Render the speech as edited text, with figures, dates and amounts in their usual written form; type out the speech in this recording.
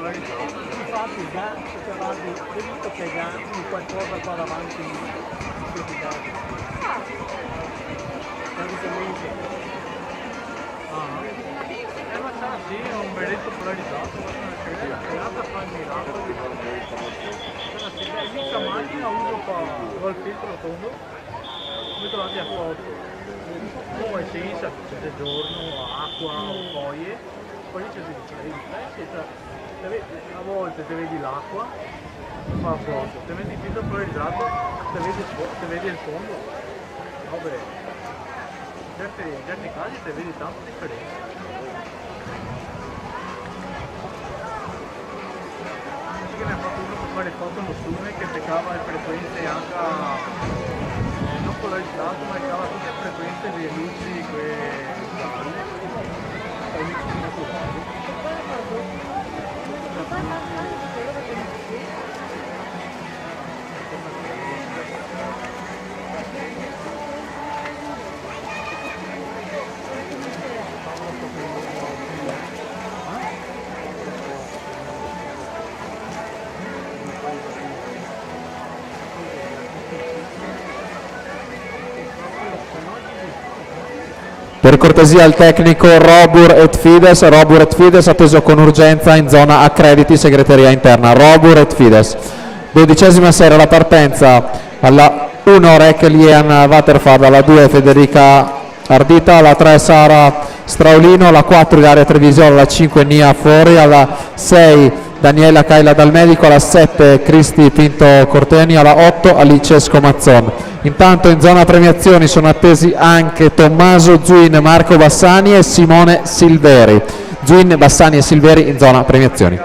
Infatti già se guardi, ho visto che già qualcosa qua davanti ma sarà sì, è un berretto polarizzato, creata fa il miracolo. Questa macchina uso qua il filtro tondo, metto la via foto, poi si inizia c'è giorno, acqua o foglie, poi c'è a volte te vedi l'acqua, fa foto, te vedi il filtro polarizzato, te vedi il fondo, vabbè, in certi casi te vedi tanta differenza. Che ne ha fatto uno per fare foto notturne che beccava le frequenze anche non polarizzato, ma beccava tutte le frequenze delle luci gialle e luci naturali. Per cortesia al tecnico Robur et Fides atteso con urgenza in zona accrediti segreteria interna. Robur et Fides. 12ª serie la partenza alla 1 Rec Lian Waterford, alla 2 Federica Ardita, alla 3 Sara Straulino, alla 4 Ilaria Trevisiola, alla 5 Nia Fuori, alla 6 Daniela Caila Dal Medico, alla 7 Cristi Pinto Corteni, alla 8 Alice Scomazzon. Intanto in zona premiazioni sono attesi anche Tommaso Zuin, Marco Bassani e Simone Silveri. Zuin, Bassani e Silveri in zona premiazioni.